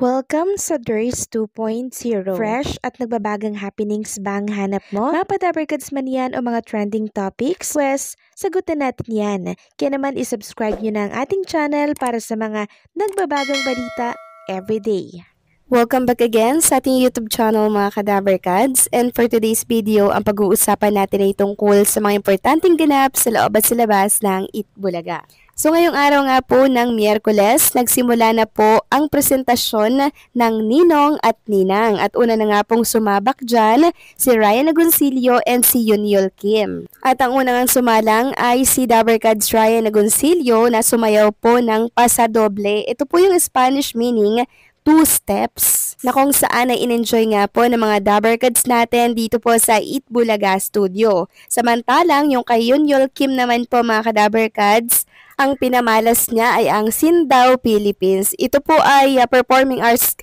Welcome sa Durs 2.0. Fresh at nagbabagang happenings ba ang hanap mo? Mga padabarkads man yan o mga trending topics? Pues, sagutan natin yan. Kaya naman isubscribe nyo na ang ating channel para sa mga nagbabagang balita everyday. Welcome back again sa ating YouTube channel mga Kadabarkads, and for today's video, ang pag-uusapan natin ay tungkol sa mga importanteng ganap sa loob at sa labas ng Itbulaga. So ngayong araw nga po ng Miyerkules, nagsimula na po ang presentasyon ng Ninong at Ninang. At una na nga pong sumabak dyan si Ryan Agoncillo and si Yunyul Kim. At ang unang sumalang ay si Dabarkads Ryan Agoncillo na sumayaw po ng pasadoble. Ito po yung Spanish meaning 2 steps na kung saan ay in-enjoy nga po ng mga Dabarkads natin dito po sa Itbulaga Studio. Samantalang yung kay Yunyul Kim naman po mga Kadabarkads, ang pinamalas niya ay ang Sindaw, Philippines. Ito po ay Performing Arts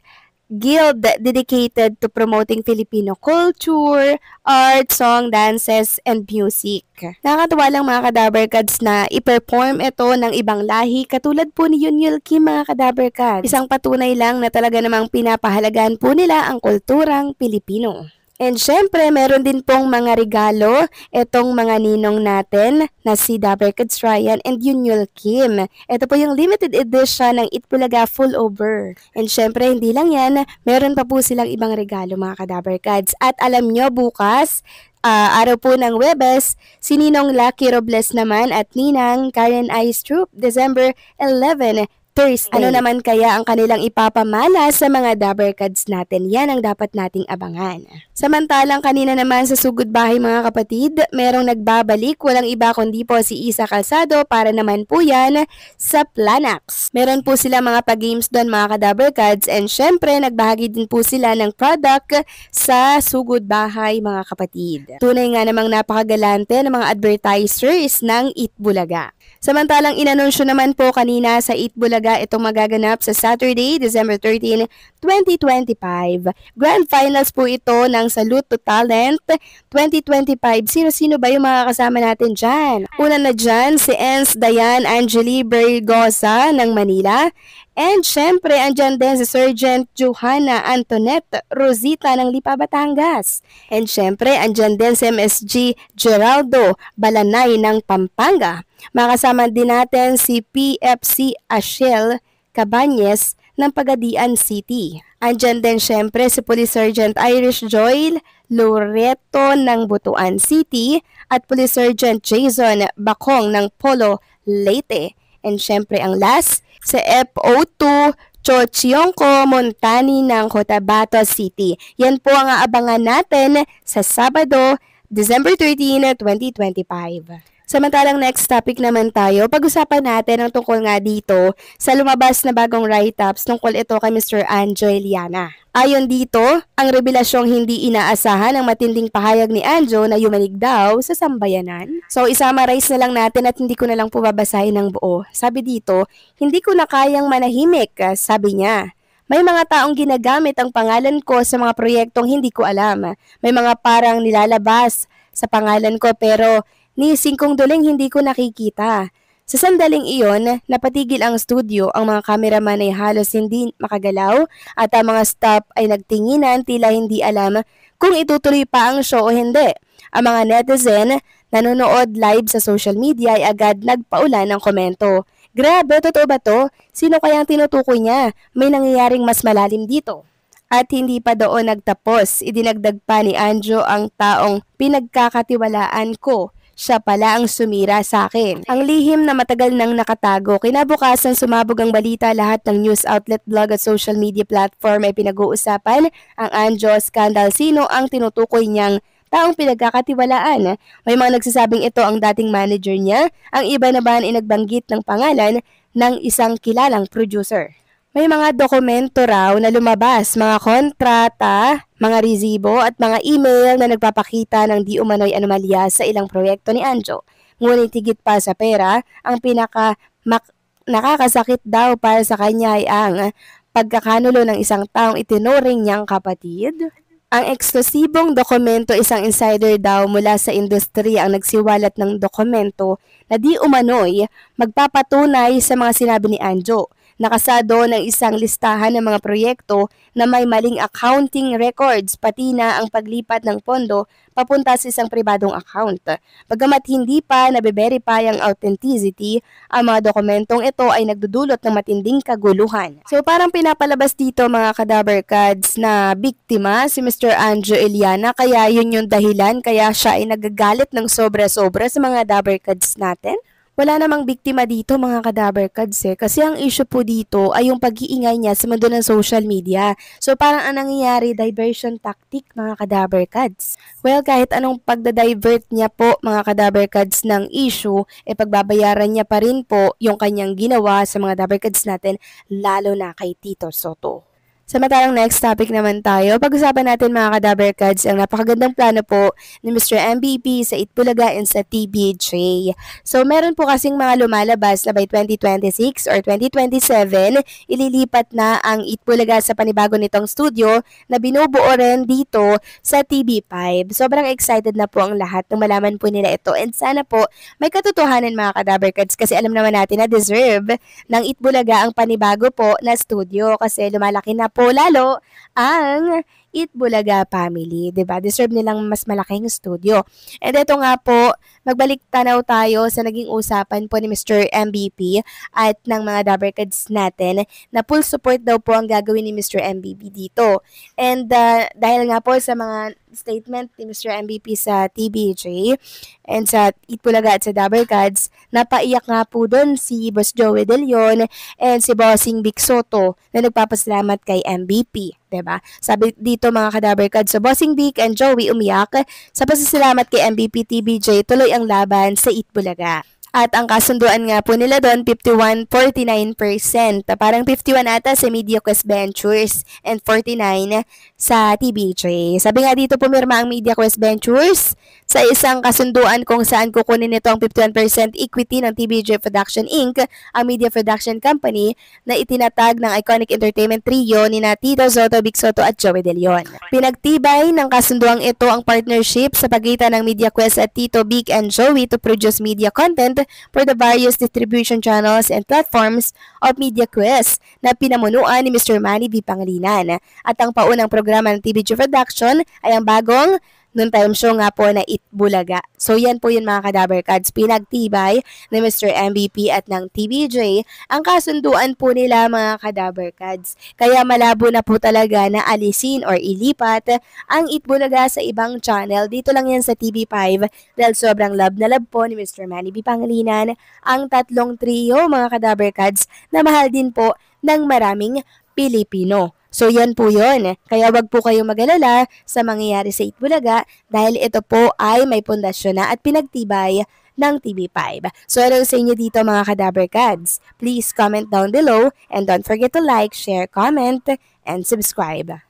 Guild dedicated to promoting Filipino culture, art, song, dances, and music. Nakakatuwa lang mga Kadabarkads na i-perform ito ng ibang lahi katulad po ni Yunyul Kim mga Kadabarkads. Isang patunay lang na talaga namang pinapahalagan po nila ang kulturang Pilipino. And syempre, meron din pong mga regalo itong mga ninong natin na si Dabarkads Ryan and Yunyul Kim. Ito po yung limited edition ng Itbulaga Full Over. And syempre, hindi lang yan, meron pa po silang ibang regalo mga Kadabarkads. At alam nyo, bukas, araw po ng Webes, si Ninong Lucky Robles naman at Ninang Karen Aistrup, December 11, Thursday. Ano naman kaya ang kanilang ipapamala sa mga Dabarkads natin? Yan ang dapat nating abangan. Samantalang kanina naman sa Sugod Bahay mga kapatid, merong nagbabalik, walang iba kundi po si Isa Calzado para naman po yan sa Planax. Meron po sila mga pag-games doon mga Kadabarkads, and syempre nagbahagi din po sila ng product sa Sugod Bahay mga kapatid. Tunay nga namang napakagalante ng mga advertisers ng Itbulaga. Samantalang inanunsyo naman po kanina sa Itbulaga itong magaganap sa Saturday, December 13, 2025. Grand Finals po ito ng Salute to Talent 2025. Sino-sino ba yung mga kasama natin dyan? Una na dyan si Ens Dayan Angeli Bergosa ng Manila. And syempre, andyan din si Sergeant Johanna Antoinette Rosita ng Lipa, Batangas. And syempre, andyan din si MSG Geraldo Balanay ng Pampanga. Makasama din natin si PFC Ashel Cabañez ng Pagadian City. Andyan din syempre si Police Sergeant Irish Joy Loreto ng Butuan City at Police Sergeant Jason Bacong ng Polo, Leyte. And syempre ang last, si FO2 Chochionko Montani ng Cotabato City. Yan po ang aabangan natin sa Sabado, December 13, 2025. Samantalang next topic naman tayo, pag-usapan natin ang tungkol nga dito sa lumabas na bagong write-ups tungkol ito kay Mr. Anjo Eliana. Ayon dito, ang revelasyong hindi inaasahan ang matinding pahayag ni Anjo na yumanig daw sa sambayanan. So isumarize na lang natin at hindi ko na lang po babasahin ng buo. Sabi dito, hindi ko na kayang manahimik, sabi niya. May mga taong ginagamit ang pangalan ko sa mga proyektong hindi ko alam. May mga parang nilalabas sa pangalan ko pero ni singkong duling hindi ko nakikita. Sa sandaling iyon, napatigil ang studio, ang mga cameraman ay halos hindi makagalaw at ang mga staff ay nagtinginan tila hindi alam kung itutuloy pa ang show o hindi. Ang mga netizen nanonood live sa social media ay agad nagpaulan ng komento. Grabe, totoo ba to? Sino kayang tinutukoy niya? May nangyayaring mas malalim dito. At hindi pa doon nagtapos, idinagdag pa ni Anjo ang taong pinagkakatiwalaan ko. Siya pala ang sumira sa akin. Ang lihim na matagal nang nakatago. Kinabukasan sumabog ang balita, lahat ng news outlet, blog at social media platform ay pinag-uusapan ang Anjo scandal. Sino ang tinutukoy niyang taong pinagkakatiwalaan? May mga nagsasabing ito ang dating manager niya. Ang iba naman ay nagbanggit ng pangalan ng isang kilalang producer. May mga dokumento raw na lumabas, mga kontrata, mga resibo at mga email na nagpapakita ng di umano'y anomalya sa ilang proyekto ni Anjo. Ngunit higit pa sa pera, ang nakakasakit daw para sa kanya ay ang pagkakanulo ng isang taong itinuring niyang kapatid. Ang eksklusibong dokumento, isang insider daw mula sa industriya ang nagsiwalat ng dokumento na di umano'y magpapatunay sa mga sinabi ni Anjo. nakasado ng isang listahan ng mga proyekto na may maling accounting records pati na ang paglipat ng pondo papunta sa isang pribadong account. Bagamat hindi pa nabe-verify ang authenticity, ang mga dokumentong ito ay nagdudulot ng matinding kaguluhan. So parang pinapalabas dito mga Kadabarkads na biktima si Mr. Anjo Eliana, kaya yun yung dahilan kaya siya ay nagagalit ng sobra-sobra sa mga Dabarkads natin. Wala namang biktima dito mga Kadabarkads kasi ang issue po dito ay yung pag-iingay niya sa mundo ng social media. So parang ang nangyayari, diversion tactic mga Kadabarkads. Well, kahit anong pagda-divert niya po mga Kadabarkads ng issue, pagbabayaran niya pa rin po yung kanyang ginawa sa mga Dabarkads natin, lalo na kay Tito Soto. Samantalang next topic naman tayo, pag-usapan natin mga Kadabarkads ang napakagandang plano po ni Mr. MVP sa Itbulaga and sa TBJ. So meron po kasing mga lumalabas na by 2026 or 2027, ililipat na ang Itbulaga sa panibago nitong studio na binubuo rin dito sa TV5. Sobrang excited na po ang lahat nang malaman po nila ito and sana po may katotohanan mga Kadabarkads kasi alam naman natin na deserve ng Itbulaga ang panibago po na studio kasi lumalaki na po lalo ang Itbulaga family, 'di ba? Deserve nilang mas malaking studio. And ito nga po, magbalik tanaw tayo sa naging usapan po ni Mr. MVP at ng mga Dabarkads natin na full support daw po ang gagawin ni Mr. MVP dito. And dahil nga po sa mga statement ni Mr. MVP sa TBJ and sa Itbulaga at sa Dabarkads, napaiyak nga po doon si Boss Joey De Leon and si Bossing Vic Soto na nagpapasalamat kay MVP. Diba? Sabi dito mga Kadabarkads, so Bossing Vic and Joey umiyak sa pasasalamat kay MVP TBJ, tuloy ang laban sa Itbulaga. At ang kasunduan nga po nila doon, 51-49%. Parang 51 ata sa MediaQuest Ventures and 49 sa TBJ. Sabi nga dito, pumirma ang MediaQuest Ventures sa isang kasunduan kung saan kukunin nito ang 51% equity ng TBJ Production Inc., ang media production company na itinatag ng iconic entertainment trio ni Tito Soto, Vic Soto at Joey De Leon. Pinagtibay ng kasunduang ito ang partnership sa pagitan ng MediaQuest at Tito, Vic and Joey to produce media content for the various distribution channels and platforms of MediaQuest na pinamunuan ni Mr. Manny V. Pangilinan. At ang paunang programa ng TBJ Production ay ang bagong noon time show nga po na Itbulaga. So yan po yun mga Kadabarkads, pinagtibay ni Mr. MVP at ng TBJ ang kasunduan po nila mga Kadabarkads. Kaya malabo na po talaga na alisin or ilipat ang Itbulaga sa ibang channel. Dito lang yan sa TV5 dahil sobrang love na love po ni Mr. Manny V. Pangilinan ang tatlong trio mga Kadabarkads na mahal din po ng maraming Pilipino. So yan po yun. Kaya wag po kayong mag-alala sa mangyayari sa Itbulaga dahil ito po ay may pundasyon na at pinagtibay ng TV5. So ano sa inyo dito mga Kadabarkads? Please comment down below and don't forget to like, share, comment, and subscribe.